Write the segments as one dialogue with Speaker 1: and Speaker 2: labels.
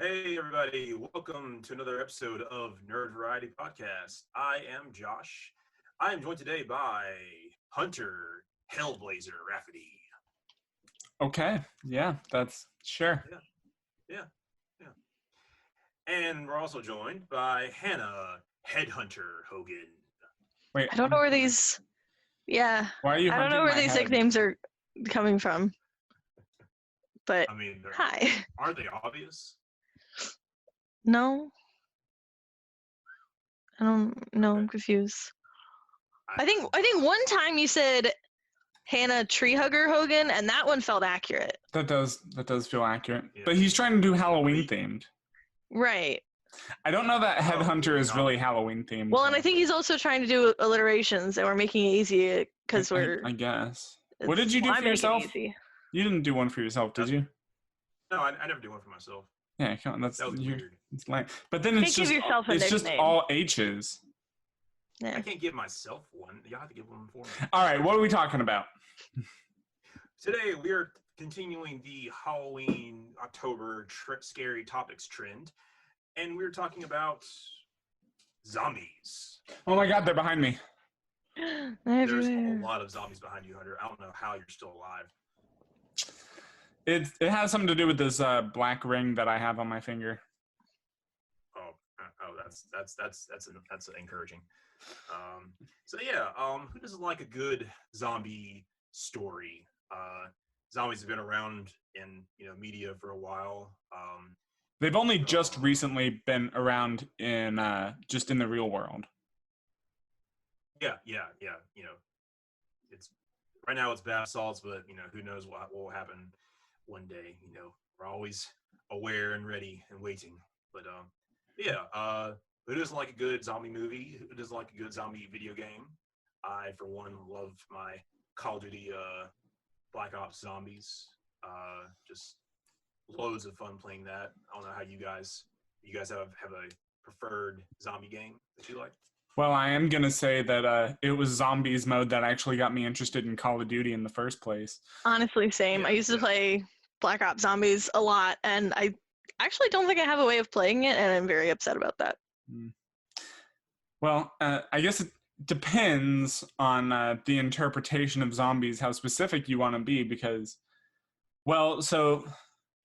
Speaker 1: Hey, everybody. Welcome to another episode of Nerd Variety Podcast. I am Josh. I am joined today by Hunter Hellblazer Rafferty.
Speaker 2: Okay. Yeah, that's sure.
Speaker 1: Yeah. And we're also joined by Hannah Headhunter Hogan.
Speaker 2: Wait.
Speaker 3: I don't know where these. Yeah.
Speaker 2: Why are you
Speaker 3: I don't know
Speaker 2: hunting
Speaker 3: where
Speaker 2: my
Speaker 3: these
Speaker 2: head?
Speaker 3: nicknames are coming from. But
Speaker 1: I mean,
Speaker 3: hi.
Speaker 1: Aren't they obvious?
Speaker 3: No. I don't know.
Speaker 1: Okay.
Speaker 3: I'm confused. I think one time you said Hannah Treehugger Hogan, and that one felt accurate.
Speaker 2: That does feel accurate.
Speaker 1: Yeah.
Speaker 2: But he's trying to do Halloween themed.
Speaker 3: Right.
Speaker 2: I don't know that Headhunter is
Speaker 1: no.
Speaker 2: really Halloween themed.
Speaker 3: Well, and I think he's also trying to do alliterations, and we're making it easy because we're.
Speaker 2: I guess. What did you do for yourself? You didn't do one for yourself, did you?
Speaker 1: No, I never do one for myself.
Speaker 2: Yeah, come on. That was
Speaker 1: weird.
Speaker 2: It's lame. But then it's just all H's.
Speaker 3: Yeah.
Speaker 1: I can't give myself one. You have to give one for me.
Speaker 2: All right, what are we talking about?
Speaker 1: Today we are continuing the Halloween October scary topics trend, and we're talking about zombies.
Speaker 2: Oh my God, they're behind me.
Speaker 1: There's a lot of zombies behind you, Hunter. I don't know how you're still alive.
Speaker 2: It has something to do with this black ring that I have on my finger.
Speaker 1: That's encouraging. Who doesn't like a good zombie story? Zombies have been around in media for a while.
Speaker 2: They've only just recently been around in just in the real world.
Speaker 1: Yeah. It's right now it's bath salts, but who knows what will happen one day. We're always aware and ready and waiting. But who doesn't like a good zombie movie? Who doesn't like a good zombie video game? I, for one, love my Call of Duty Black Ops Zombies. Just loads of fun playing that. I don't know how you guys have a preferred zombie game that you like?
Speaker 2: Well, I am going to say that it was Zombies mode that actually got me interested in Call of Duty in the first place.
Speaker 3: Honestly, same.
Speaker 1: Yeah,
Speaker 3: I used to play Black Ops Zombies a lot, and I actually don't think I have a way of playing it, and I'm very upset about that.
Speaker 2: Well, I guess it depends on the interpretation of zombies, how specific you want to be, because, so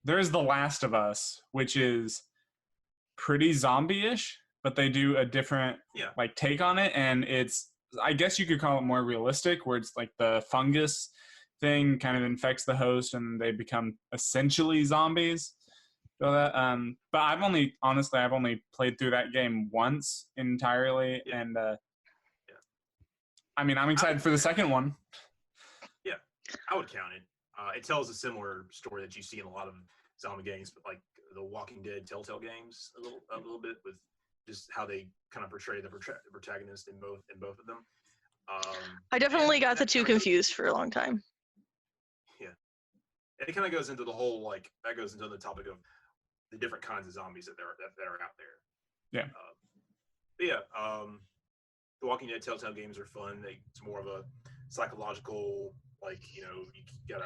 Speaker 2: there's The Last of Us, which is pretty zombie-ish, but they do a different take on it, and it's, I guess you could call it more realistic, where it's like the fungus thing kind of infects the host and they become essentially zombies. So that, but I've only played through that game once entirely, and I mean, I'm excited for the second one.
Speaker 1: Yeah, I would count it. It tells a similar story that you see in a lot of zombie games, but like the Walking Dead Telltale games, a little bit, with just how they kind of portray the protagonist in both of them.
Speaker 3: I definitely got the two confused for a long time.
Speaker 1: Yeah, and it kind of goes into the whole that goes into the topic of the different kinds of zombies that are out there.
Speaker 2: Yeah.
Speaker 1: The Walking Dead Telltale games are fun. It's more of a psychological, you're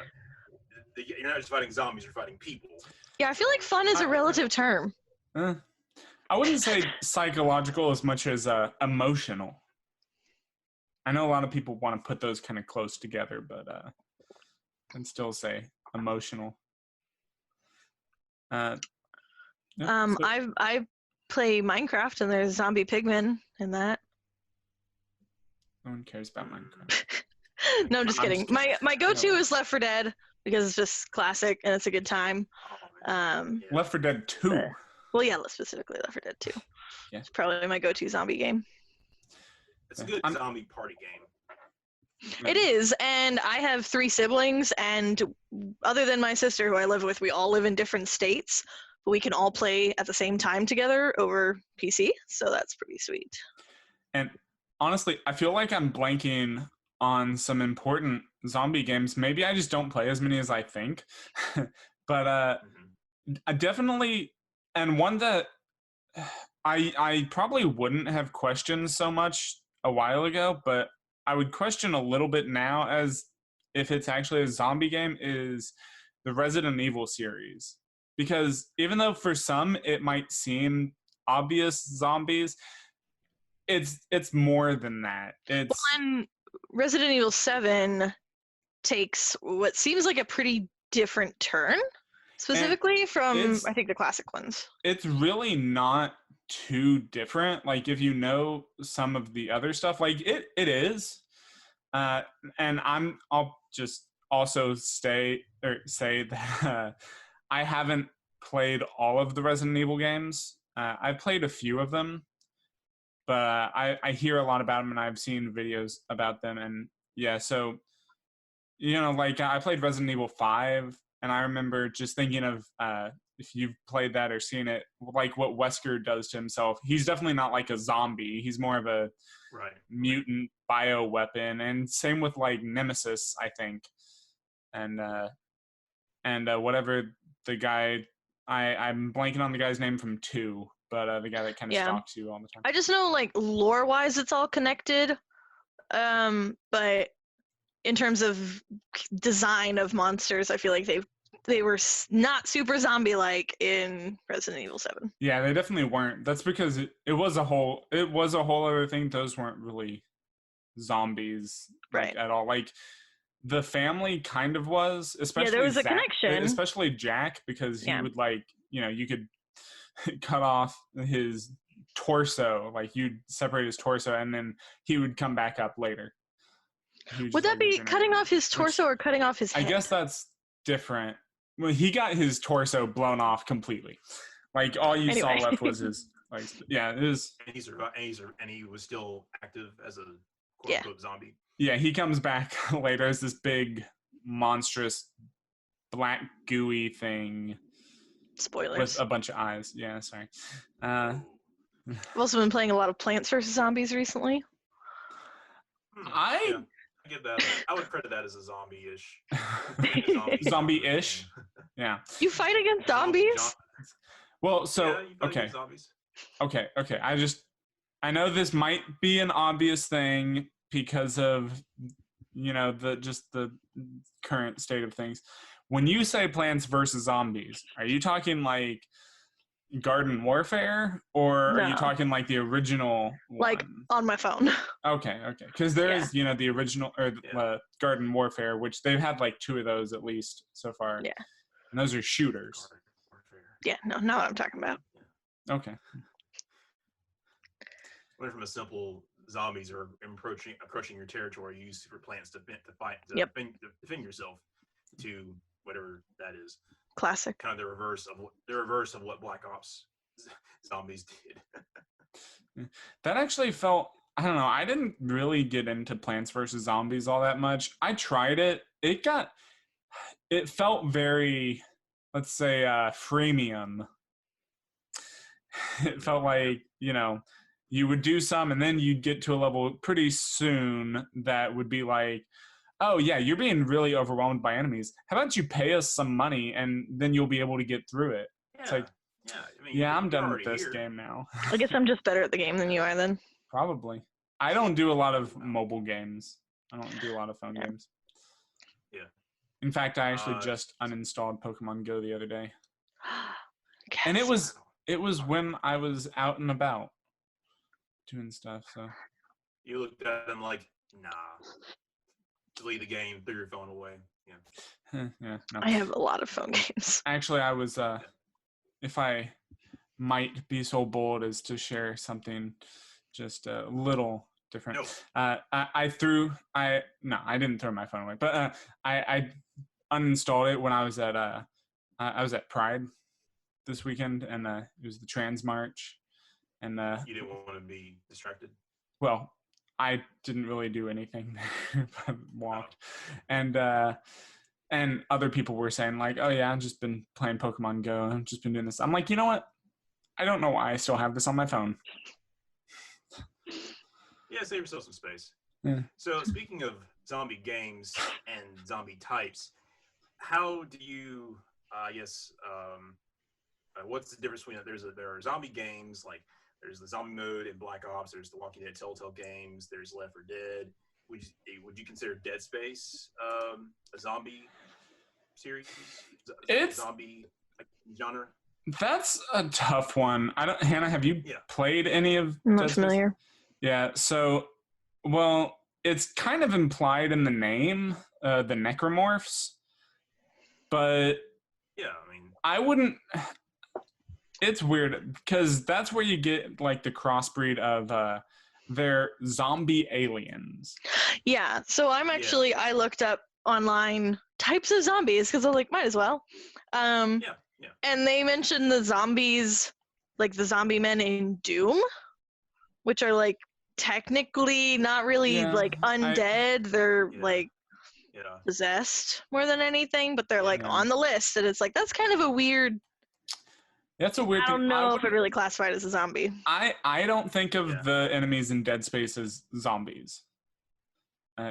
Speaker 1: not just fighting zombies, you're fighting people.
Speaker 3: Yeah, I feel like fun is a relative term.
Speaker 2: I wouldn't say psychological as much as emotional. I know a lot of people want to put those kind of close together, but I'd still say emotional.
Speaker 3: I play Minecraft, and there's zombie pigmen in that.
Speaker 2: No one cares about Minecraft.
Speaker 3: No, I'm just kidding. My go-to is Left 4 Dead because it's just classic and it's a good time.
Speaker 2: Left 4 Dead 2.
Speaker 3: Well, yeah, specifically Left 4 Dead 2.
Speaker 2: Yeah.
Speaker 3: It's probably my go-to zombie game.
Speaker 1: It's a good zombie party game.
Speaker 3: It is, and I have 3 siblings, and other than my sister who I live with, we all live in different states, but we can all play at the same time together over PC, so that's pretty sweet.
Speaker 2: And honestly, I feel like I'm blanking on some important zombie games. Maybe I just don't play as many as I think, but I definitely, and one that I probably wouldn't have questioned so much a while ago, but I would question a little bit now as if it's actually a zombie game, is the Resident Evil series. because even though for some it might seem obvious zombies, it's more than that. It's
Speaker 3: And Resident Evil 7 takes what seems like a pretty different turn, specifically from I think the classic ones.
Speaker 2: It's really not too different. Like if you know some of the other stuff, like it is. And I'll just also say that I haven't played all of the Resident Evil games. I've played a few of them, but I hear a lot about them and I've seen videos about them. And yeah, so, like I played Resident Evil 5 and I remember just thinking of, if you've played that or seen it, like what Wesker does to himself. He's definitely not like a zombie. He's more of a mutant bioweapon. And same with like Nemesis, I think. And whatever the guy, I'm blanking on the guy's name from 2, but the guy that kind of stalks you all the time.
Speaker 3: I just know like lore-wise it's all connected, but in terms of design of monsters, I feel like they were not super zombie-like in Resident Evil 7.
Speaker 2: Yeah, they definitely weren't. That's because it was a whole other thing. Those weren't really zombies at all. Like the family kind of was, especially
Speaker 3: there was a
Speaker 2: Zach,
Speaker 3: connection.
Speaker 2: Especially Jack, because he would like, you could cut off his torso, like you'd separate his torso and then he would come back up later.
Speaker 3: Would that be cutting off his torso or cutting off his head?
Speaker 2: I guess that's different. Well, he got his torso blown off completely. Like all you saw left was his, like, yeah, it is.
Speaker 1: And he was still active as a quote-unquote zombie.
Speaker 2: Yeah, he comes back later as this big, monstrous, black, gooey thing.
Speaker 3: Spoilers.
Speaker 2: With a bunch of eyes. Yeah, sorry.
Speaker 3: I've also been playing a lot of Plants vs. Zombies recently.
Speaker 1: I get that. I would credit that as a zombie-ish.
Speaker 2: Zombie-ish? Yeah.
Speaker 3: You fight against zombies?
Speaker 2: Well, so,
Speaker 1: you fight against zombies.
Speaker 2: Okay. I know this might be an obvious thing because of, the current state of things. When you say Plants vs. Zombies, are you talking like Garden Warfare, or are you talking like the original one?
Speaker 3: Like on my phone.
Speaker 2: Okay. Because there is, the original or Garden Warfare, which they've had like 2 of those at least so far. Yeah. And those are shooters.
Speaker 3: Yeah, no, not what I'm talking about.
Speaker 2: Okay.
Speaker 1: Went from a simple zombies are approaching your territory, you use super plants to defend yourself, to whatever that is.
Speaker 3: Classic.
Speaker 1: Kind of the reverse of what Black Ops zombies did.
Speaker 2: That actually felt, I don't know, I didn't really get into Plants vs. Zombies all that much. I tried it. It felt very, let's say, freemium. It felt like, you would do some and then you'd get to a level pretty soon that would be like, oh yeah, you're being really overwhelmed by enemies. How about you pay us some money and then you'll be able to get through it?
Speaker 1: Yeah.
Speaker 2: It's like, I'm done with this game now.
Speaker 3: I guess I'm just better at the game than you are then.
Speaker 2: Probably. I don't do a lot of mobile games. I don't do a lot of phone games.
Speaker 1: Yeah.
Speaker 2: In fact, I actually just uninstalled Pokemon Go the other day. And it was when I was out and about doing stuff, so.
Speaker 1: You looked at them like, nah. Delete the game, threw your phone away. Yeah.
Speaker 2: No.
Speaker 3: I have a lot of phone games.
Speaker 2: Actually, I was, if I might be so bold as to share something just a little different.
Speaker 1: No.
Speaker 2: I didn't throw my phone away, but I uninstalled it when I was at Pride this weekend, and it was the Trans March, and
Speaker 1: you didn't want to be distracted.
Speaker 2: Well, I didn't really do anything there, but walked, and other people were saying like, oh yeah, I've just been playing Pokemon Go, I've just been doing this. I'm like, you know what? I don't know why I still have this on my phone.
Speaker 1: Yeah, save yourself some space.
Speaker 2: Yeah. So
Speaker 1: speaking of zombie games and zombie types, how do you, what's the difference between there are zombie games, like there's the zombie mode in Black Ops, there's the Walking Dead Telltale games, there's Left 4 Dead. Would you consider Dead Space a zombie series? genre?
Speaker 2: That's a tough one. Hannah, have you
Speaker 1: Yeah.
Speaker 2: played any of
Speaker 3: I'm
Speaker 2: Dead
Speaker 3: not
Speaker 2: Space?
Speaker 3: familiar.
Speaker 2: Yeah, so, well, it's kind of implied in the name, the necromorphs, but
Speaker 1: Yeah, I mean,
Speaker 2: I wouldn't. It's weird because that's where you get like the crossbreed of they're zombie aliens.
Speaker 3: Yeah, so I looked up online types of zombies because I'm like, might as well.
Speaker 1: yeah.
Speaker 3: And they mentioned the zombies, like the zombie men in Doom, which are like technically not really
Speaker 2: Yeah,
Speaker 3: like undead. They're
Speaker 1: Yeah.
Speaker 3: like
Speaker 1: Yeah.
Speaker 3: possessed more than anything, but they're like
Speaker 2: Yeah.
Speaker 3: on the list, and it's like that's kind of a weird.
Speaker 2: That's a weird
Speaker 3: I
Speaker 2: thing.
Speaker 3: don't know if it really classified as a zombie.
Speaker 2: I don't think of
Speaker 1: Yeah.
Speaker 2: the enemies in Dead Space as zombies,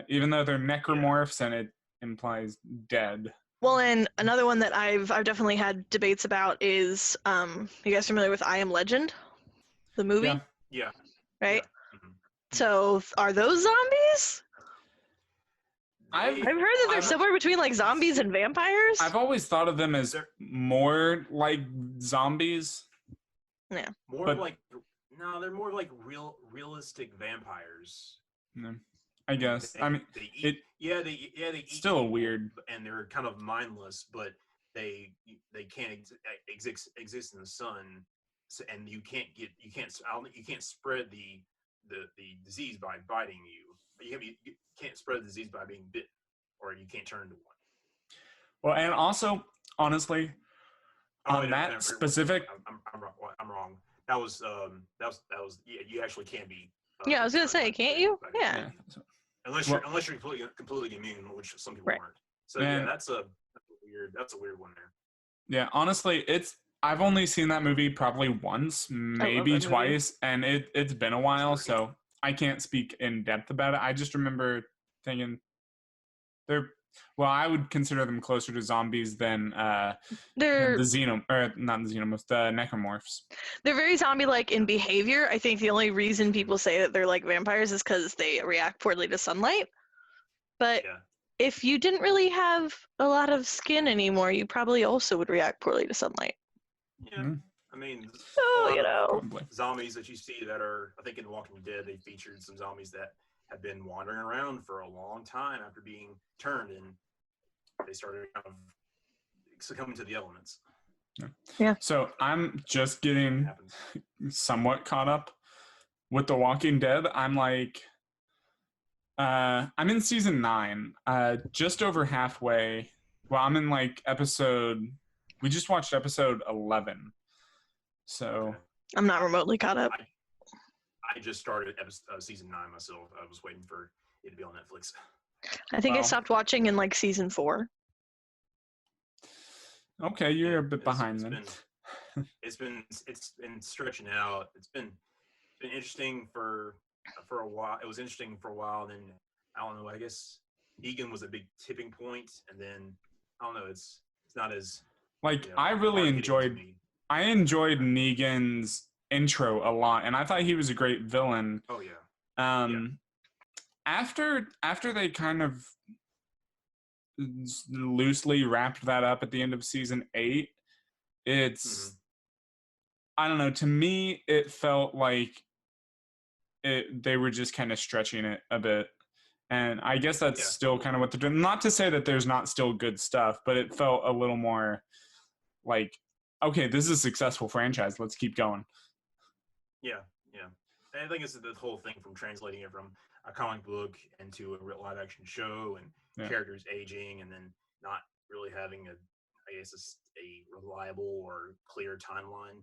Speaker 2: even though they're necromorphs and it implies dead.
Speaker 3: Well, and another one that I've definitely had debates about is you guys familiar with I Am Legend, the movie,
Speaker 2: Yeah.
Speaker 1: Yeah.
Speaker 3: right?
Speaker 1: Yeah. Mhm.
Speaker 3: So are those zombies? I've heard that they're somewhere between like zombies and vampires.
Speaker 2: I've always thought of them as more like zombies.
Speaker 3: Yeah.
Speaker 1: More
Speaker 2: but,
Speaker 1: like they're more like realistic vampires.
Speaker 2: No, I guess. I mean,
Speaker 1: they eat. They eat.
Speaker 2: Still
Speaker 1: people,
Speaker 2: weird.
Speaker 1: And they're kind of mindless, but they can't exist in the sun, and you can't spread the disease by biting you. You can't spread the disease by being bitten, or you can't turn into one.
Speaker 2: Well, and also, honestly, on that specific,
Speaker 1: I'm wrong. That was yeah. You actually can be.
Speaker 3: Yeah, I was gonna say, can't you? Yeah.
Speaker 1: Unless you're completely immune, which some people aren't. So yeah, that's a weird one there.
Speaker 2: Yeah, honestly, I've only seen that movie probably once, maybe twice, and it's been a while, so I can't speak in depth about it. I just remember thinking I would consider them closer to zombies than the necromorphs.
Speaker 3: They're very zombie-like in behavior. I think the only reason people say that they're like vampires is because they react poorly to sunlight. But if you didn't really have a lot of skin anymore, you probably also would react poorly to sunlight.
Speaker 1: Yeah.
Speaker 2: Mm-hmm.
Speaker 1: I mean, zombies that you see that are, I think in Walking Dead, they featured some zombies that have been wandering around for a long time after being turned, and they started kind of succumbing to the elements.
Speaker 3: Yeah.
Speaker 2: So I'm just getting somewhat caught up with The Walking Dead. I'm like, I'm in season 9, just over halfway. Well, I'm in like we just watched episode 11. So
Speaker 3: I'm not remotely caught up.
Speaker 1: I just started season 9 myself. I was waiting for it to be on Netflix.
Speaker 3: I think I stopped watching in like season 4.
Speaker 2: Okay, you're a bit behind then.
Speaker 1: It's been stretching out. It's been interesting for a while. It was interesting for a while. Then I don't know. I guess Negan was a big tipping point, and then I don't know. It's not as
Speaker 2: like I really enjoyed. I enjoyed Negan's intro a lot, and I thought he was a great villain.
Speaker 1: Oh yeah.
Speaker 2: After they kind of loosely wrapped that up at the end of season 8, it's I don't know. To me, it felt like they were just kind of stretching it a bit. And I guess that's still kind of what they're doing. Not to say that there's not still good stuff, but it felt a little more like, okay, this is a successful franchise. Let's keep going.
Speaker 1: Yeah. And I think it's the whole thing from translating it from a comic book into a real live action show and characters aging and then not really having a reliable or clear timeline.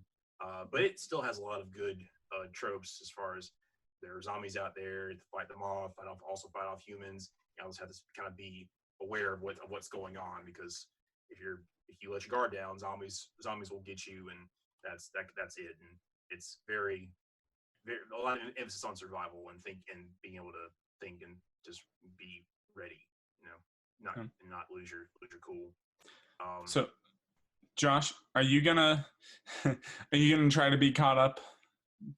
Speaker 1: But it still has a lot of good tropes as far as there are zombies out there to fight them off, also fight off humans. You also have to kind of be aware of what's going on, because if you let your guard down, zombies will get you, and that's it. And it's very, very a lot of emphasis on survival and being able to think and just be ready. Not lose your cool.
Speaker 2: So, Josh, are you gonna try to be caught up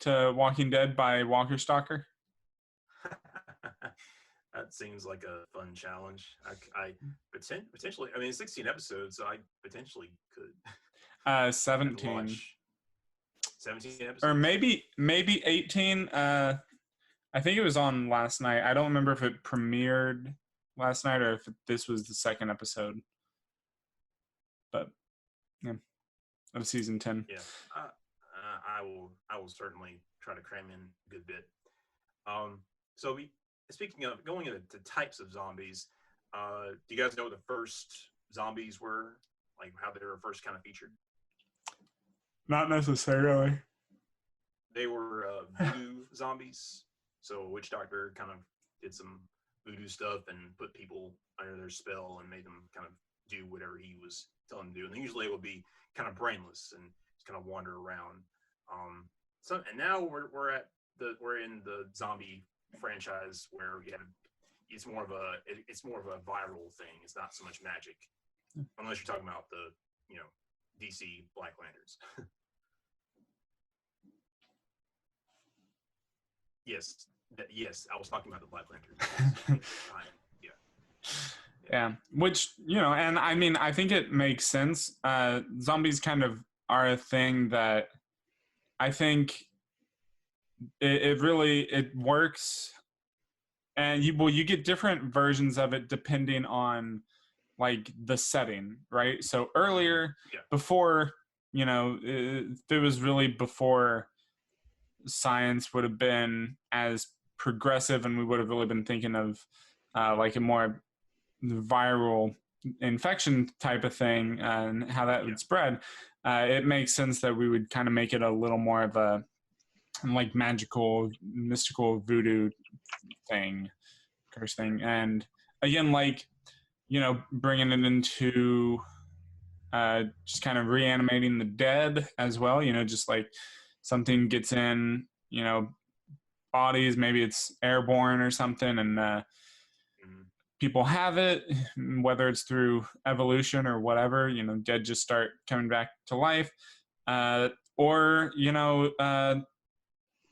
Speaker 2: to Walking Dead by Walker Stalker?
Speaker 1: That seems like a fun challenge. I potentially. I mean, 16 episodes, so I potentially could. I have to
Speaker 2: 17
Speaker 1: watch 17 episodes.
Speaker 2: or maybe 18. I think it was on last night. I don't remember if it premiered last night or if this was the second episode. But yeah, of season 10.
Speaker 1: Yeah, I will certainly try to cram in a good bit. So speaking of going into types of zombies, do you guys know what the first zombies were? Like how they were first kind of featured?
Speaker 2: Not necessarily.
Speaker 1: They were voodoo zombies. So a witch doctor kind of did some voodoo stuff and put people under their spell and made them kind of do whatever he was telling them to do. And usually it would be kind of brainless and just kind of wander around. And now we're in the zombie franchise where we have it's more of a viral thing. It's not so much magic, unless you're talking about the DC Black Lanterns. Yes, I was talking about the Black Lanterns.
Speaker 2: Yeah, which, and I mean, I think it makes sense. Zombies kind of are a thing that I think it really works, and you get different versions of it depending on like the setting, right? So earlier, before, it was really before science would have been as progressive, and we would have really been thinking of like a more viral infection type of thing and how that would spread. It makes sense that we would kind of make it a little more of a like magical, mystical voodoo thing, curse thing. And again, like, bringing it into just kind of reanimating the dead as well, just like something gets in, bodies, maybe it's airborne or something, and people have it, whether it's through evolution or whatever, dead just start coming back to life. Or,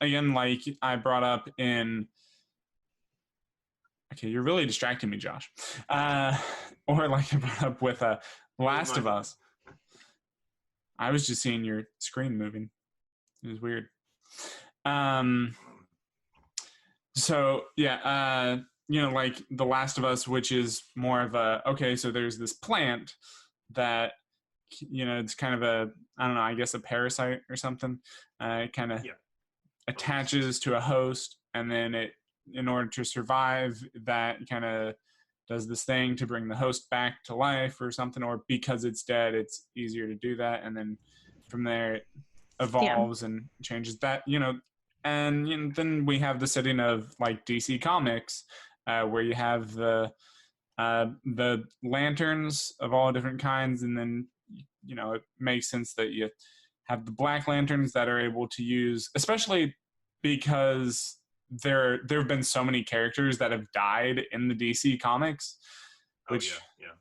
Speaker 2: again, like I brought up okay, you're really distracting me, Josh. Or like I brought up with Last of Us. I was just seeing your screen moving. It was weird. So yeah, like The Last of Us, which is more of okay, so there's this plant that, it's kind of I don't know, I guess a parasite or something. It kind of attaches to a host, and then in order to survive, that kind of does this thing to bring the host back to life or something, or because it's dead, it's easier to do that. And then from there, it evolves and changes that, and then we have the setting of like DC Comics, where you have the lanterns of all different kinds, and then it makes sense that you have the Black Lanterns that are able to use, especially because there have been so many characters that have died in the DC Comics, which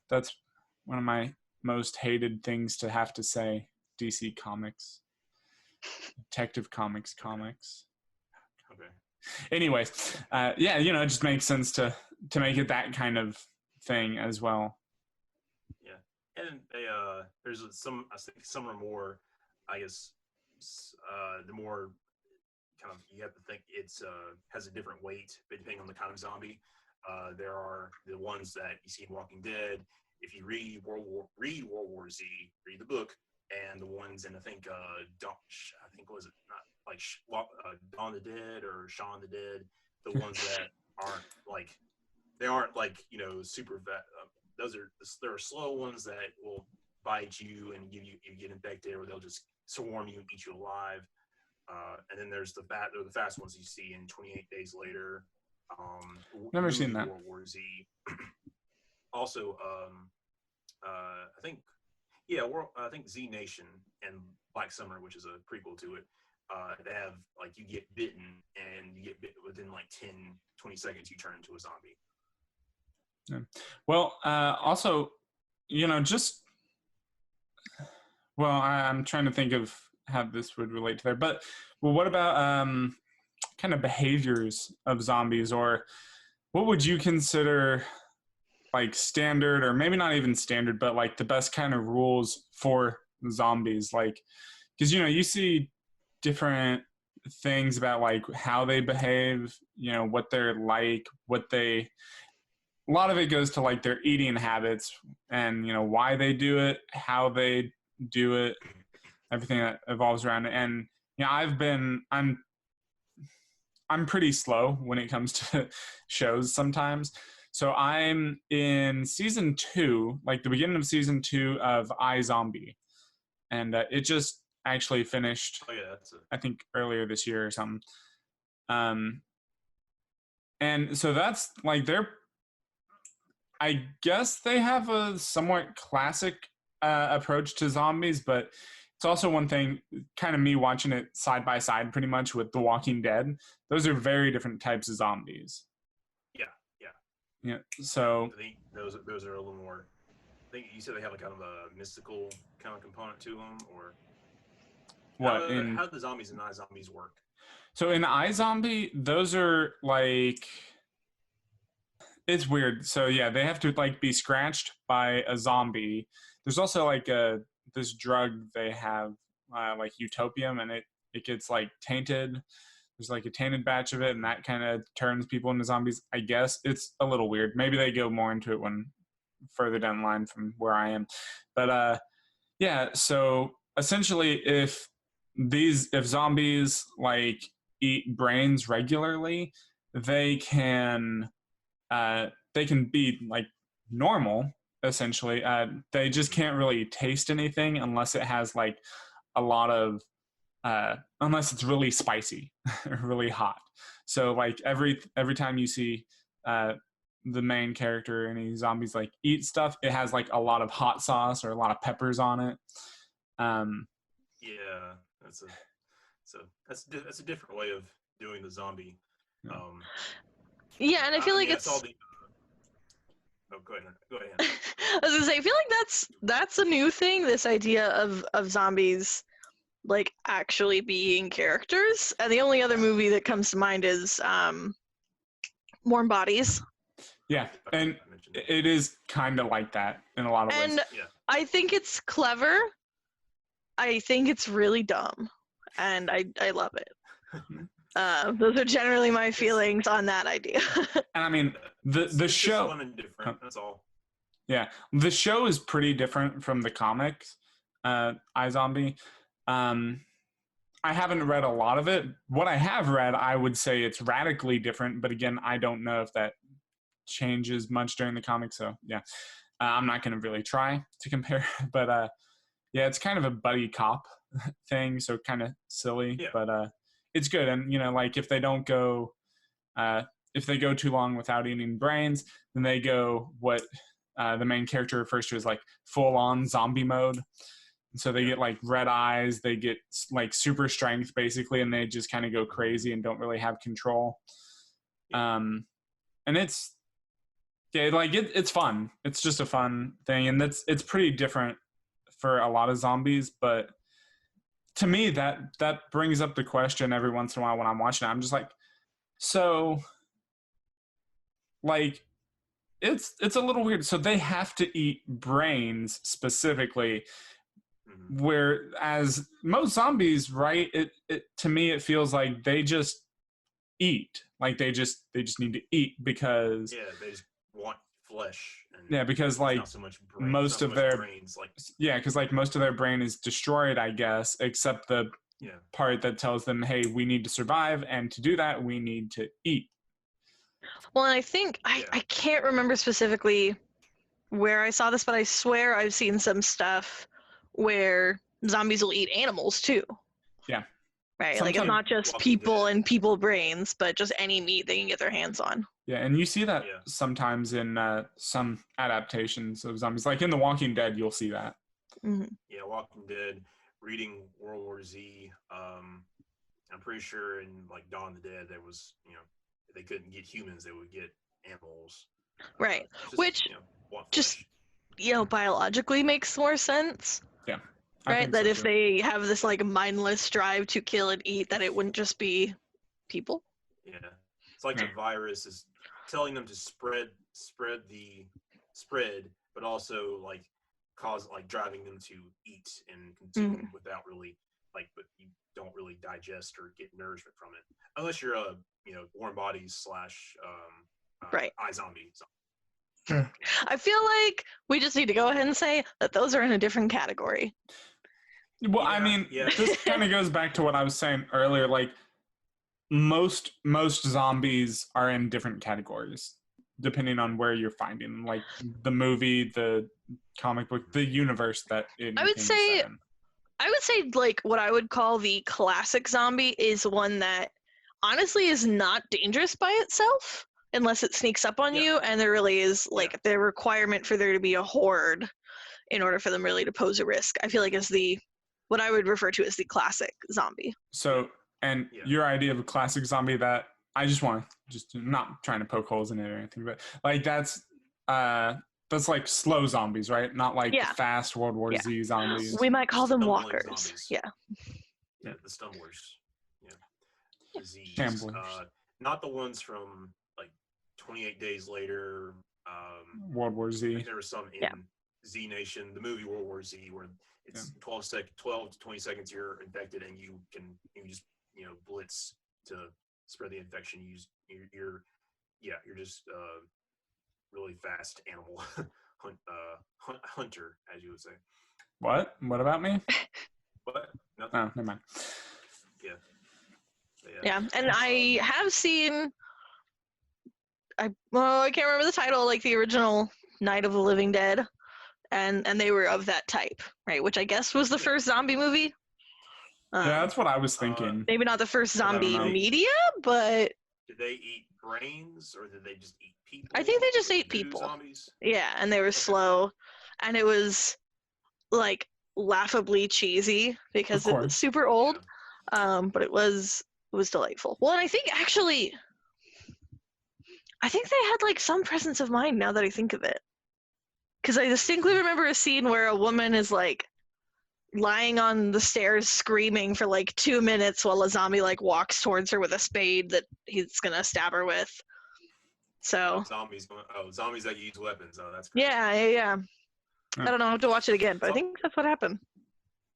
Speaker 2: that's one of my most hated things to have to say. DC Comics, Detective Comics.
Speaker 1: Okay.
Speaker 2: Anyways, it just makes sense to make it that kind of thing as well.
Speaker 1: Yeah, and there's some. I think some are more. I guess the more kind of, you have to think it's has a different weight depending on the kind of zombie. There are the ones that you see in Walking Dead. If you read World War Z, read the book, and the ones in I think was it not like Dawn of the Dead or Shaun the Dead, the ones that aren't like super vet. There are slow ones that will bite you and you get infected, or they'll just swarm you and eat you alive. And then there's the fast ones you see in 28 Days Later.
Speaker 2: Never seen that.
Speaker 1: World War Z. Also, I think Z Nation and Black Summer, which is a prequel to it, they have like you get bitten and you get bit within like 10-20 seconds you turn into a zombie.
Speaker 2: Yeah. Well, also, I'm trying to think of how this would relate to there, but what about kind of behaviors of zombies, or what would you consider like standard, or maybe not even standard, but like the best kind of rules for zombies, like, because you see different things about like how they behave, what they're like, a lot of it goes to like their eating habits and why they do it, how they do it, everything that evolves around it. And I'm pretty slow when it comes to shows sometimes. So I'm in season 2, like the beginning of season 2 of iZombie, and it just actually finished.
Speaker 1: Oh yeah,
Speaker 2: I think earlier this year or something. And so that's like I guess they have a somewhat classic approach to zombies, but it's also one thing, kind of me watching it side by side pretty much with The Walking Dead. Those are very different types of zombies. Yeah. So
Speaker 1: I think those are a little more. I think you said they have a kind of a mystical kind of component to them, or how do the zombies and iZombies work?
Speaker 2: So in iZombie, those are like, it's weird. So yeah, they have to like be scratched by a zombie. There's also like this drug they have, like utopium, and it gets like tainted. There's like a tainted batch of it, and that kind of turns people into zombies. I guess it's a little weird. Maybe they go more into it when further down the line from where I am. But yeah. So essentially, if zombies like eat brains regularly, they can be like normal. Essentially, they just can't really taste anything unless it has like a lot of unless it's really spicy, really hot. So like every time you see the main character or any zombies like eat stuff, it has like a lot of hot sauce or a lot of peppers on it.
Speaker 1: Yeah, that's a different way of doing the zombie.
Speaker 3: Yeah, and I feel like it's.
Speaker 1: Oh, go ahead.
Speaker 3: I was gonna say, I feel like that's a new thing. This idea of zombies like actually being characters, and the only other movie that comes to mind is Warm Bodies.
Speaker 2: Yeah, and it is kind of like that in a lot of ways.
Speaker 3: And I think it's clever. I think it's really dumb, and I love it. Those are generally my feelings on that idea.
Speaker 2: And I mean, the show.
Speaker 1: Fun and different. That's all.
Speaker 2: Yeah, the show is pretty different from the comics. iZombie. I haven't read a lot of it. What I have read, I would say it's radically different. But again, I don't know if that changes much during the comics. So yeah, I'm not going to really try to compare. But yeah, it's kind of a buddy cop thing, so kind of silly.
Speaker 1: Yeah.
Speaker 2: But it's good. And like if they go too long without eating brains, then they go what the main character refers to as like full-on zombie mode. And so they get like red eyes, they get like super strength basically, and they just kind of go crazy and don't really have control. And it's it's fun. It's just a fun thing, and it's pretty different for a lot of zombies. But to me, that brings up the question every once in a while when I'm watching it. I'm just like, so like it's a little weird. So they have to eat brains specifically, whereas most zombies, right? It to me it feels like they just eat. Like they just need to eat because
Speaker 1: they just want flesh.
Speaker 2: And because like
Speaker 1: not so much brain,
Speaker 2: most of their
Speaker 1: brains, like
Speaker 2: because like most of their brain is destroyed, I guess, except the part that tells them, hey, we need to survive, and to do that we need to eat.
Speaker 3: Well, and I think I can't remember specifically where I saw this, but I swear I've seen some stuff where zombies will eat animals too.
Speaker 2: Yeah.
Speaker 3: Right, like it's not just people and people brains, but just any meat they can get their hands on.
Speaker 2: Yeah, and you see that sometimes in some adaptations of zombies. Like in The Walking Dead, you'll see that.
Speaker 3: Mm-hmm.
Speaker 1: Yeah, Walking Dead, reading World War Z. I'm pretty sure in like Dawn of the Dead, there was, if they couldn't get humans, they would get animals.
Speaker 3: Right, which just biologically makes more sense.
Speaker 2: Yeah.
Speaker 3: Right, that if they have this like mindless drive to kill and eat, that it wouldn't just be people.
Speaker 1: Yeah, it's like the virus is telling them to spread, but also like driving them to eat and consume without really but you don't really digest or get nourishment from it unless you're a warm bodies /
Speaker 3: Right.
Speaker 1: iZombie.
Speaker 3: I feel like we just need to go ahead and say that those are in a different category.
Speaker 2: Well, I mean, this kind of goes back to what I was saying earlier. Like most zombies are in different categories depending on where you're finding them. Like the movie, the comic book, the universe that it
Speaker 3: I would say like what I would call the classic zombie is one that honestly is not dangerous by itself unless it sneaks up on you, and there really is like the requirement for there to be a horde in order for them really to pose a risk. I feel like is what I would refer to as the classic zombie.
Speaker 2: So, and your idea of a classic zombie, that I just want to not trying to poke holes in it or anything, but like that's like slow zombies, right? Not like fast World War Z zombies.
Speaker 3: We might call them walkers.
Speaker 1: Zombies.
Speaker 3: Yeah,
Speaker 1: the stumblers. Yeah, Z's. Not the ones from like 28 Days Later.
Speaker 2: World War Z.
Speaker 1: There was some in Z Nation, the movie World War Z, where it's 12 to 20 seconds you're infected, and you just blitz to spread the infection. You're just really fast animal hunter, as you would say.
Speaker 2: What about me?
Speaker 1: What? Nothing.
Speaker 2: Oh, never mind.
Speaker 3: Yeah, and I have seen. I can't remember the title, like the original Night of the Living Dead, and they were of that type, right? Which I guess was the first zombie movie.
Speaker 2: Yeah, that's what I was thinking.
Speaker 3: Maybe not the first zombie media, but
Speaker 1: did they eat brains or did they just eat people?
Speaker 3: I think they just ate people.
Speaker 1: Zombies?
Speaker 3: Yeah, and they were slow, and it was like laughably cheesy because it was super old, but it was delightful. Well, and I think they had like some presence of mind now that I think of it, because I distinctly remember a scene where a woman is like lying on the stairs screaming for like 2 minutes while a zombie like walks towards her with a spade that he's gonna stab her with. So
Speaker 1: zombies that use weapons. Oh, that's great.
Speaker 3: Yeah. I don't know. I have to watch it again, but I think that's what happened.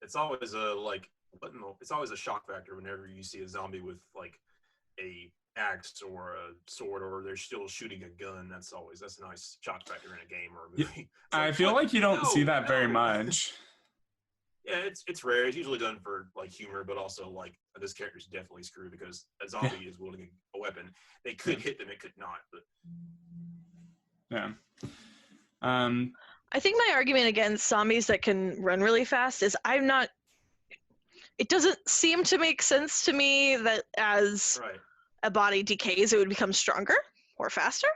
Speaker 1: It's always it's always a shock factor whenever you see a zombie with like a axe or a sword, or they're still shooting a gun. That's a nice shock factor in a game or a movie.
Speaker 2: I feel like you don't see that very much.
Speaker 1: Yeah, it's rare. It's usually done for like humor, but also like this character's definitely screwed because a zombie is wielding a weapon. They could hit them, it could not. But
Speaker 3: I think my argument against zombies that can run really fast is it doesn't seem to make sense to me that as a body decays, it would become stronger or faster.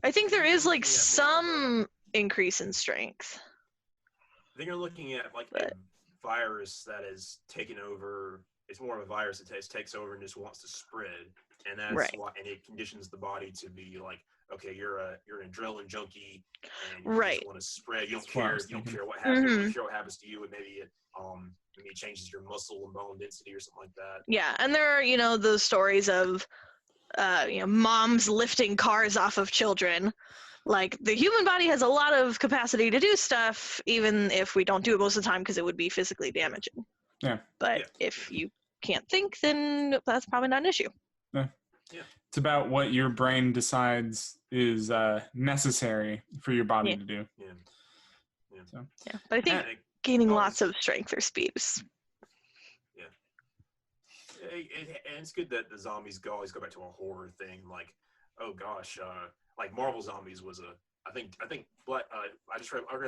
Speaker 3: I think there is like some increase in strength.
Speaker 1: I think you're looking at like a virus that is taken over. It's more of a virus that takes over and just wants to spread, and that's why. And it conditions the body to be like, okay, you're an adrenaline junkie, and you just want to spread. You don't care. You don't care what happens. You don't care what happens to you, and maybe it changes your muscle and bone density or something like that.
Speaker 3: Yeah, and there are those stories of moms lifting cars off of children. Like, the human body has a lot of capacity to do stuff, even if we don't do it most of the time because it would be physically damaging.
Speaker 2: Yeah.
Speaker 3: But if you can't think, then that's probably not an issue.
Speaker 2: Yeah. It's about what your brain decides is necessary for your body to do.
Speaker 3: But I think gaining lots of strength or speed is...
Speaker 1: And it's good that the zombies always go back to a horror thing. Like, oh gosh, like Marvel Zombies was I read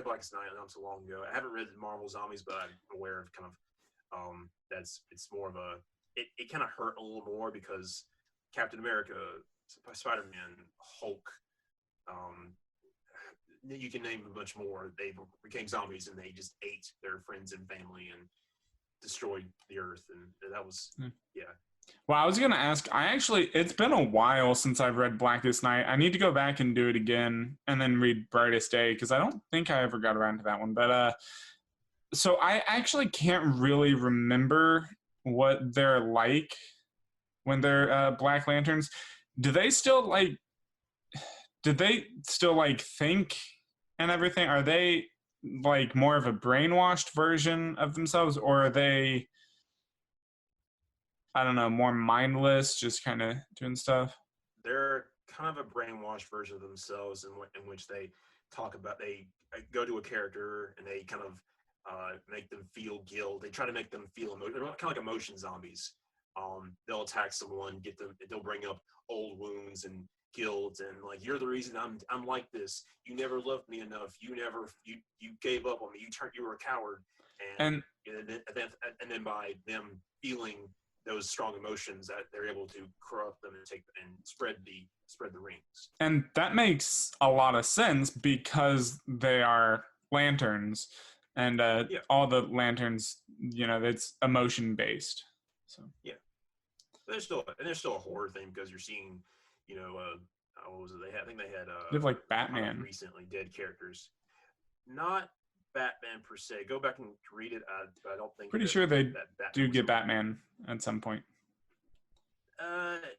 Speaker 1: Blackest Night not so long ago. I haven't read Marvel Zombies, but I'm aware of kind of it's more of it kind of hurt a little more because Captain America, Spider-Man, Hulk, you can name a bunch more. They became zombies and they just ate their friends and family and destroyed the earth, and that was
Speaker 2: Well, I was gonna ask. It's been a while since I've read Blackest Night. I need to go back and do it again, and then read Brightest Day because I don't think I ever got around to that one. But so I actually can't really remember what they're like when they're Black Lanterns. Do they still think and everything, are they like more of a brainwashed version of themselves, or are they, I don't know, more mindless, just kind of doing stuff?
Speaker 1: They're kind of a brainwashed version of themselves in which they talk about, they go to a character and they kind of make them feel guilt. They try to make them feel emotion. They're kind of like emotion zombies. They'll attack someone, they'll bring up old wounds and guilt, and like, you're the reason I'm like this. You never loved me enough. You gave up on me. You were a coward.
Speaker 2: And
Speaker 1: And then by them feeling those strong emotions, that they're able to corrupt them and spread the rings.
Speaker 2: and that makes a lot of sense because they are lanterns, and
Speaker 1: Yeah.
Speaker 2: all the lanterns, it's emotion based. So
Speaker 1: Yeah, there's still a horror thing because you're seeing, what was it? I think they had
Speaker 2: they have like Batman.
Speaker 1: recently dead characters. Not Batman per se. Go back and read it. I don't think.
Speaker 2: Pretty sure they
Speaker 1: that
Speaker 2: do
Speaker 1: was
Speaker 2: get
Speaker 1: real.
Speaker 2: Batman at some point.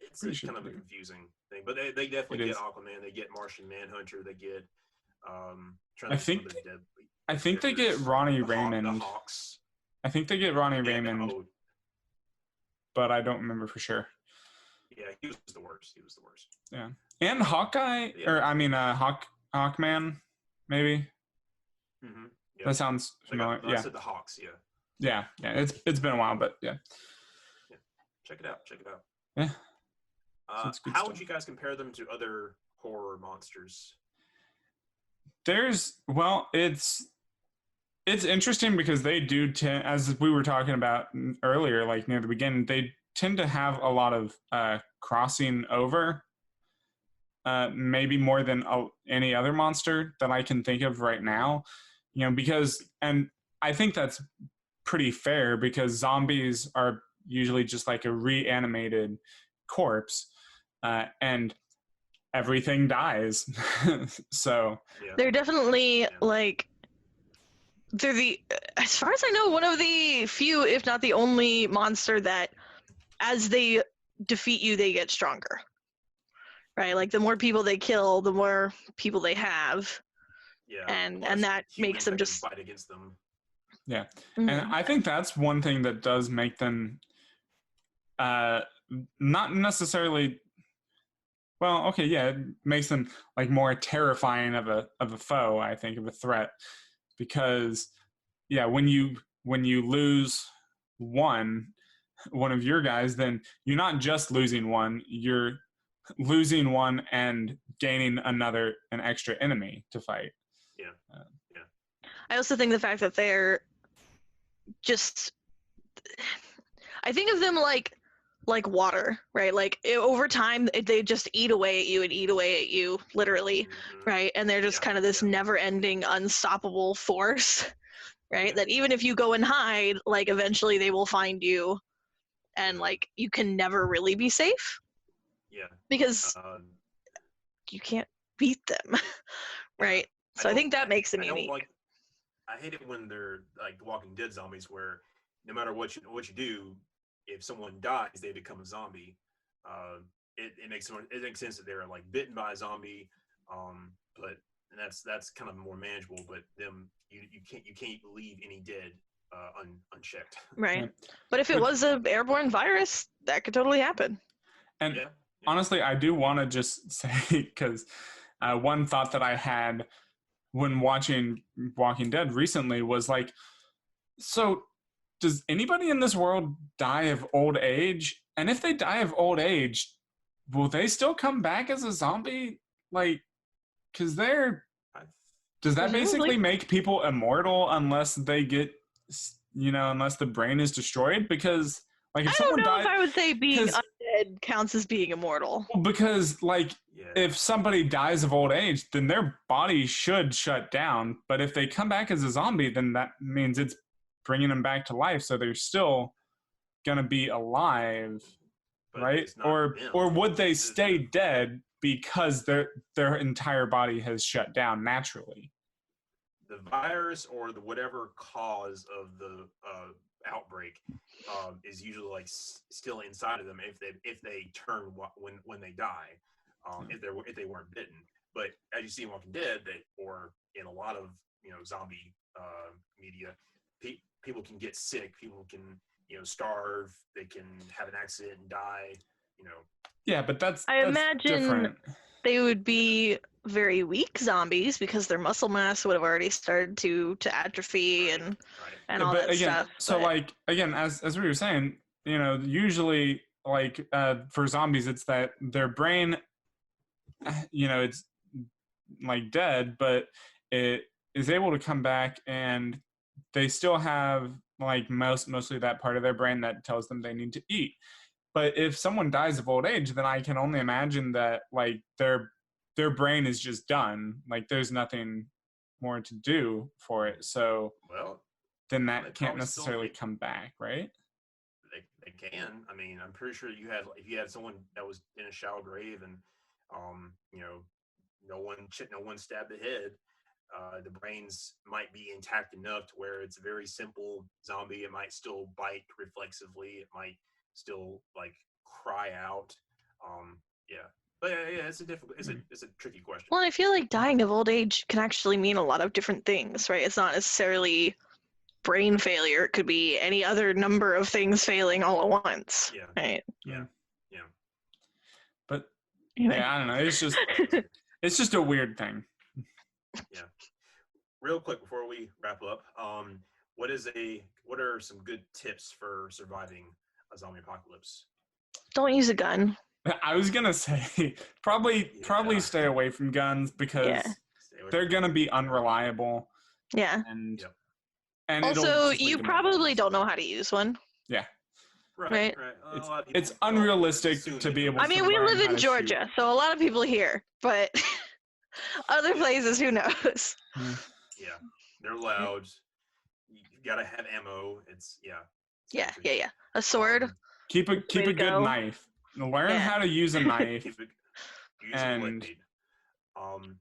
Speaker 1: It's
Speaker 2: Pretty sure
Speaker 1: kind of a
Speaker 2: they do.
Speaker 1: confusing thing, but they definitely
Speaker 2: It
Speaker 1: get
Speaker 2: is.
Speaker 1: Aquaman. They get Martian Manhunter. They get.
Speaker 2: I think they get
Speaker 1: characters.
Speaker 2: Ronnie
Speaker 1: The
Speaker 2: Raymond.
Speaker 1: Hawks.
Speaker 2: I think they get Ronnie
Speaker 1: Yeah,
Speaker 2: Raymond, but I don't remember for sure.
Speaker 1: yeah, he was the worst. He was the worst.
Speaker 2: Yeah, and Hawkeye,
Speaker 1: Yeah.
Speaker 2: or I mean, Hawkman, maybe.
Speaker 1: Mm-hmm. Yeah.
Speaker 2: That sounds familiar.
Speaker 1: I
Speaker 2: Yeah,
Speaker 1: said the Hawks. Yeah.
Speaker 2: yeah. It's been a while, but yeah.
Speaker 1: Check it out.
Speaker 2: Yeah. So it's good
Speaker 1: How
Speaker 2: stuff.
Speaker 1: would you guys compare them to other horror monsters?
Speaker 2: It's interesting because they do tend, as we were talking about earlier, like near the beginning, they tend to have a lot of crossing over, maybe more than any other monster that I can think of right now. Because, and I think that's pretty fair because zombies are usually just like a reanimated corpse, and everything dies. So
Speaker 1: Yeah.
Speaker 3: They're definitely like they're the, as far as I know, one of the few, if not the only monster that as they defeat you, they get stronger. Right? Like the more people they kill, the more people they have.
Speaker 1: Yeah.
Speaker 3: And
Speaker 1: Plus
Speaker 3: that makes
Speaker 1: humans
Speaker 3: them
Speaker 1: that can
Speaker 3: just
Speaker 1: fight against them.
Speaker 2: yeah.
Speaker 3: Mhm.
Speaker 2: And I think that's one thing that does make them not necessarily, well, okay, yeah, it makes them like more terrifying of a foe, I think, of a threat. Because yeah, when you lose one of your guys, then you're not just losing one, you're losing one and gaining an extra enemy to fight.
Speaker 1: Yeah.
Speaker 3: I also think the fact that they're just, I think of them like water, right? Like over time, they just eat away at you, literally,
Speaker 1: Mhm.
Speaker 3: right? And they're just
Speaker 1: Yeah,
Speaker 3: kind of this
Speaker 1: yeah.
Speaker 3: never-ending, unstoppable force, right?
Speaker 1: Yeah.
Speaker 3: That even if you go and hide, like eventually they will find you, and
Speaker 1: Mhm.
Speaker 3: like you can never really be safe
Speaker 1: Yeah.
Speaker 3: because you can't beat them, right? So I think that makes them
Speaker 1: I don't
Speaker 3: unique.
Speaker 1: like. I hate it when they're like Walking Dead zombies, where no matter what you do, if someone dies, they become a zombie. It makes sense that they're like bitten by a zombie, but that's kind of more manageable. But them, you can't leave any dead unchecked.
Speaker 3: Right.
Speaker 2: Yeah.
Speaker 3: But if it was an airborne virus, that could totally happen.
Speaker 2: And
Speaker 1: Yeah.
Speaker 2: honestly, I do want to just say, because one thought that I had when watching Walking Dead recently was like, so does anybody in this world die of old age? And if they die of old age, will they still come back as a zombie? Like, because does that
Speaker 3: Presumably.
Speaker 2: basically make people immortal unless they get, unless the brain is destroyed? Because like if
Speaker 3: I don't
Speaker 2: someone
Speaker 3: know
Speaker 2: died,
Speaker 3: if I would say being
Speaker 2: 'cause-
Speaker 3: undead counts as being immortal.
Speaker 2: because like
Speaker 1: Yeah.
Speaker 2: if somebody dies of old age, then their body should shut down. But if they come back as a zombie, then that means it's bringing them back to life. So they're still gonna be alive,
Speaker 1: But
Speaker 2: right?
Speaker 1: it's not
Speaker 2: Or
Speaker 1: them.
Speaker 2: would they stay dead because their entire body has shut down naturally?
Speaker 1: The virus or the whatever cause of the outbreak is usually like still inside of them if they turn when they die, if they weren't bitten. But as you see in Walking Dead, or in a lot of zombie media, people can get sick. People can starve. They can have an accident and die.
Speaker 2: Yeah, but that's
Speaker 3: imagine
Speaker 2: different.
Speaker 3: they would be very weak zombies because their muscle mass would have already started to atrophy and all
Speaker 2: but
Speaker 3: that
Speaker 2: again,
Speaker 3: stuff.
Speaker 2: So like again, as we were saying, usually like for zombies, it's that their brain, it's like dead, but it is able to come back, and they still have like mostly that part of their brain that tells them they need to eat. But if someone dies of old age, then I can only imagine that like their brain is just done. Like there's nothing more to do for it. So then that can't necessarily come back, right?
Speaker 1: They can. I mean, I'm pretty sure if you had someone that was in a shallow grave and no one stabbed the head, the brains might be intact enough to where it's a very simple zombie. It might still bite reflexively. It might still like cry out. But yeah, it's a tricky question.
Speaker 3: Well, I feel like dying of old age can actually mean a lot of different things, right? It's not necessarily brain failure. It could be any other number of things failing all at once.
Speaker 1: Yeah.
Speaker 3: Right.
Speaker 1: Yeah.
Speaker 2: But
Speaker 3: anyway.
Speaker 2: Yeah, I don't know. It's just a weird thing.
Speaker 1: Yeah. Real quick before we wrap up, what are some good tips for surviving a zombie apocalypse?
Speaker 3: Don't use a gun.
Speaker 2: I was gonna say probably stay away from guns because they're gonna be unreliable.
Speaker 3: Yeah.
Speaker 2: And
Speaker 3: also, you probably don't know how to use one.
Speaker 2: Yeah.
Speaker 1: Right.
Speaker 2: It's unrealistic to be able.
Speaker 3: I mean, we live in Georgia, so a lot of people here, but other places, who knows?
Speaker 1: Yeah, they're loud. You gotta have ammo.
Speaker 3: Yeah. A sword.
Speaker 2: Keep a good knife. Learn how to use a knife.
Speaker 1: Use a blade.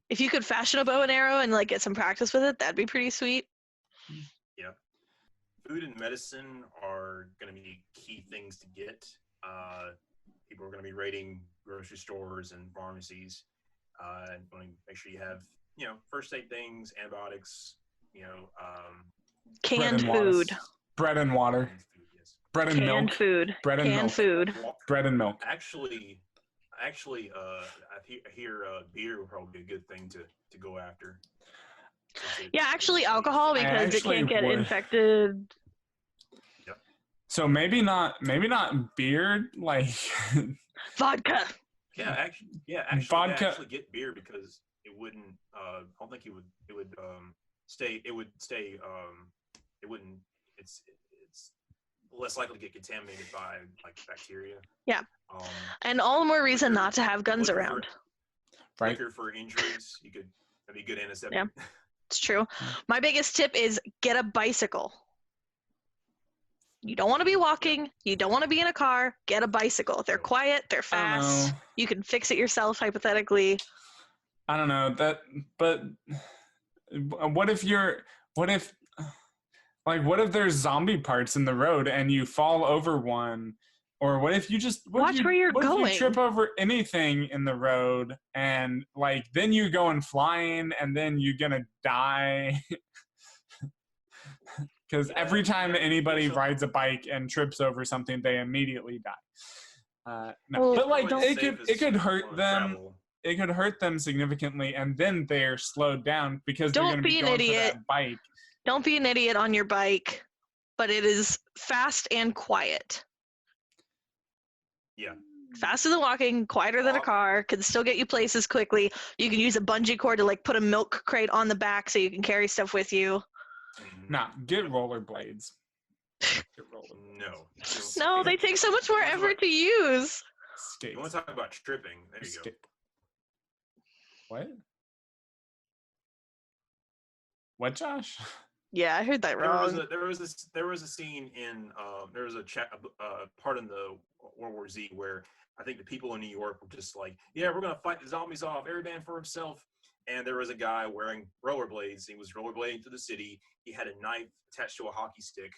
Speaker 3: If you could fashion a bow and arrow and like get some practice with it, that'd be pretty sweet.
Speaker 1: Yeah. Food and medicine are going to be key things to get. People are going to be raiding grocery stores and pharmacies. And want to make sure you have, first aid things, antibiotics,
Speaker 3: canned food.
Speaker 2: Bread and water. Bread and milk.
Speaker 3: Food.
Speaker 2: Bread and
Speaker 3: canned
Speaker 2: milk.
Speaker 3: Food.
Speaker 2: Bread and milk.
Speaker 1: Actually, I hear beer would probably be a good thing to go after.
Speaker 3: Yeah, actually alcohol, because it can't get infected.
Speaker 1: Yep.
Speaker 2: So maybe not beer, like
Speaker 3: vodka.
Speaker 1: Yeah, actually
Speaker 2: vodka.
Speaker 1: Actually get beer because it wouldn't. I don't think it would stay. It would stay. It wouldn't. It's less likely to get contaminated by like bacteria.
Speaker 3: Yeah. And all the more reason not to have guns around.
Speaker 1: Liquor for injuries. That'd be good antiseptic.
Speaker 3: Yeah, it's true. My biggest tip is get a bicycle. You don't want to be walking. You don't want to be in a car. Get a bicycle. They're quiet. They're fast. You can fix it yourself, hypothetically.
Speaker 2: I don't know that, but what if there's zombie parts in the road and you fall over one, or what if you just
Speaker 3: watch where you're going?
Speaker 2: If you trip over anything in the road and like then you're going flying and then you're gonna die. Because every time anybody rides a bike and trips over something, they immediately die. No. But like it could hurt them. It could hurt them significantly, and then they're slowed down because they're going to be going for that bike.
Speaker 3: Don't be an idiot on your bike, but it is fast and quiet.
Speaker 1: Yeah.
Speaker 3: Faster than walking, quieter than a car, can still get you places quickly. You can use a bungee cord to like put a milk crate on the back so you can carry stuff with you.
Speaker 2: Nah, get rollerblades.
Speaker 1: No,
Speaker 3: they take so much more effort to use.
Speaker 2: Skates.
Speaker 1: You want to talk about tripping? There you go.
Speaker 2: What? What, Josh?
Speaker 3: Yeah, I heard that wrong.
Speaker 1: There was a scene in there was a part in the World War Z where I think the people in New York were just like, yeah, we're gonna fight the zombies off, every man for himself. And there was a guy wearing rollerblades. He was rollerblading through the city. He had a knife attached to a hockey stick,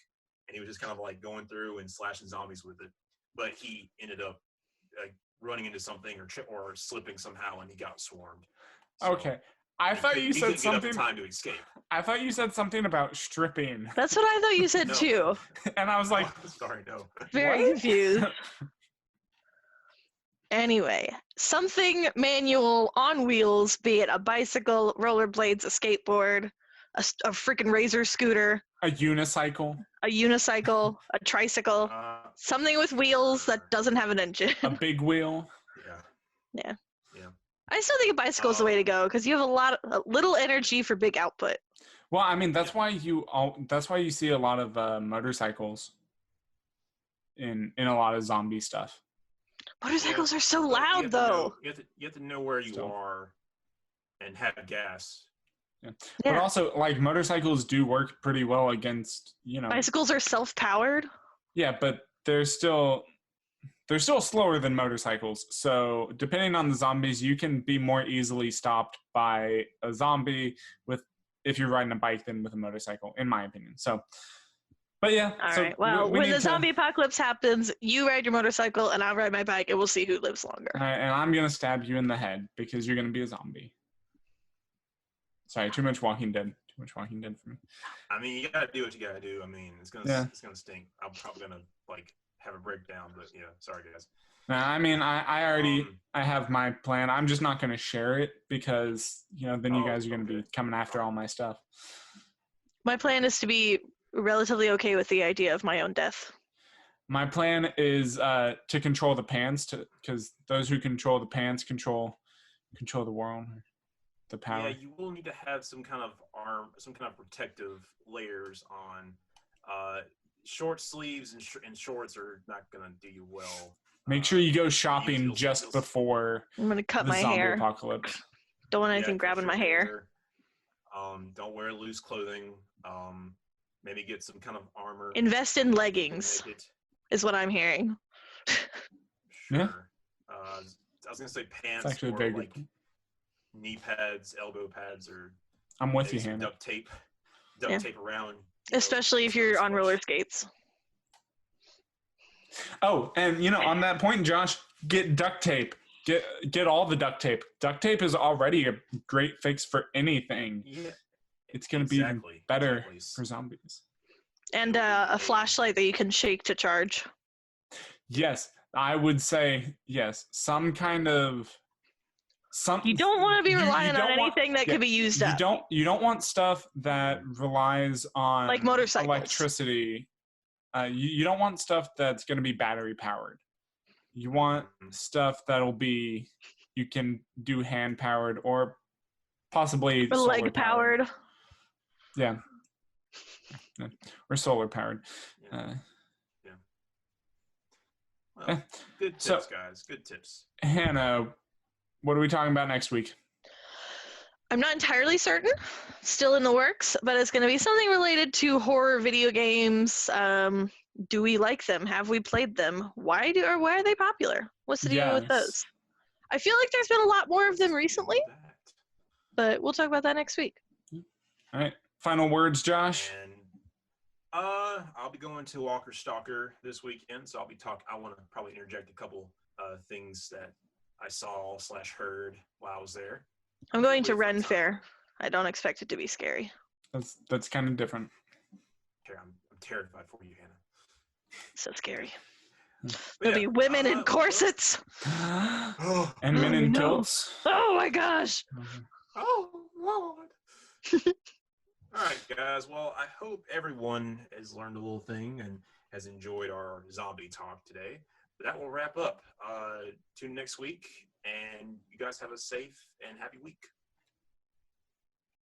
Speaker 1: and he was just kind of like going through and slashing zombies with it. But he ended up running into something or slipping somehow, and he got swarmed. So
Speaker 2: Okay. I thought you said
Speaker 1: couldn't get up in
Speaker 2: something.
Speaker 1: time to escape.
Speaker 2: I thought you said something about stripping,
Speaker 3: That's what I thought you said
Speaker 1: No.
Speaker 3: too.
Speaker 2: and I was like,
Speaker 1: Sorry, no.
Speaker 3: Very
Speaker 2: what?
Speaker 3: confused. Anyway, something manual on wheels, be it a bicycle, rollerblades, a skateboard, a freaking razor scooter,
Speaker 2: A unicycle,
Speaker 3: a unicycle, a tricycle, something with wheels
Speaker 1: sure.
Speaker 3: that doesn't have an engine.
Speaker 2: a big wheel.
Speaker 1: Yeah.
Speaker 3: I still think a bicycle is the way to go because you have a little energy for big output.
Speaker 2: Well, I mean, that's why you see a lot of motorcycles in a lot of zombie stuff.
Speaker 3: Motorcycles are so
Speaker 1: But you
Speaker 3: loud,
Speaker 1: have to know-
Speaker 3: though.
Speaker 1: you have to know where you
Speaker 2: Still.
Speaker 1: are and have gas.
Speaker 2: Yeah.
Speaker 3: Yeah.
Speaker 2: But also, like, motorcycles do work pretty well against,
Speaker 3: Bicycles are self-powered.
Speaker 2: Yeah, but they're still slower than motorcycles. So depending on the zombies, you can be more easily stopped by a zombie if you're riding a bike than with a motorcycle, in my opinion. So, but yeah.
Speaker 3: All
Speaker 2: so
Speaker 3: right. Well,
Speaker 2: we
Speaker 3: when
Speaker 2: need
Speaker 3: the
Speaker 2: to-
Speaker 3: zombie apocalypse happens, you ride your motorcycle and I'll ride my bike, and we'll see who lives longer.
Speaker 2: and I'm gonna stab you in the head because you're gonna be a zombie. Sorry, too much Walking Dead. Too much Walking Dead for me.
Speaker 1: I mean, you gotta do what you gotta do. I mean, it's gonna stink. I'm probably gonna have a breakdown, but yeah, sorry guys.
Speaker 2: I mean, I already I have my plan. I'm just not gonna share it because then you guys are gonna be coming after all my stuff.
Speaker 3: My plan is to be relatively okay with the idea of my own death.
Speaker 2: My plan is to control the pants, because those who control the pants control the world, the power.
Speaker 1: Yeah, you will need to have some kind of some kind of protective layers on. Short sleeves and shorts are not gonna do you well.
Speaker 2: Make sure you go shopping just before
Speaker 3: I'm gonna cut
Speaker 2: the
Speaker 3: my
Speaker 2: zombie
Speaker 3: hair.
Speaker 2: apocalypse.
Speaker 3: Don't want anything grabbing my hair.
Speaker 1: Don't wear loose clothing. Maybe get some kind of armor.
Speaker 3: Invest in leggings, is what I'm hearing.
Speaker 1: Sure.
Speaker 2: Yeah.
Speaker 1: I was gonna say pants
Speaker 2: It's actually
Speaker 1: or
Speaker 2: very
Speaker 1: like
Speaker 2: good.
Speaker 1: knee pads, elbow pads, or
Speaker 2: I'm with
Speaker 1: maybe
Speaker 2: you,
Speaker 1: some
Speaker 2: Hannah.
Speaker 1: duct tape around.
Speaker 3: Especially if you're on roller skates.
Speaker 2: Oh, and on that point, Josh, get duct tape. Get all the duct tape. Duct tape is already a great fix for anything.
Speaker 1: Yeah.
Speaker 2: It's going to be even better for zombies.
Speaker 3: And a flashlight that you can shake to charge.
Speaker 2: Yes, I would say yes. Some kind of
Speaker 3: You don't want to be relying on anything that could be used up.
Speaker 2: You don't want stuff that relies on
Speaker 3: like motorcycles,
Speaker 2: electricity. You don't want stuff that's going to be battery powered. You want stuff that'll be you can do hand powered or possibly
Speaker 3: or leg powered.
Speaker 2: Yeah. Or solar powered.
Speaker 1: Yeah. Well, good tips, guys. Good tips.
Speaker 2: Hannah, what are we talking about next week?
Speaker 3: I'm not entirely certain. Still in the works, but it's going to be something related to horror video games. Do we like them? Have we played them? Why are they popular? What's the deal with those? I feel like there's been a lot more of them recently, but we'll talk about that next week.
Speaker 2: All right. Final words, Josh.
Speaker 1: And I'll be going to Walker Stalker this weekend, so I want to probably interject a couple things that I saw / heard while I was there.
Speaker 3: I'm going to Ren Fair. I don't expect it to be scary.
Speaker 2: That's kind of different.
Speaker 1: I'm terrified for you, Hannah.
Speaker 3: So scary.
Speaker 1: But
Speaker 3: There'll be women in corsets.
Speaker 2: And men in kilts.
Speaker 3: Oh my gosh.
Speaker 1: Oh Lord. All right, guys. Well, I hope everyone has learned a little thing and has enjoyed our zombie talk today. But that will wrap up. Tune in next week, and you guys have a safe and happy week.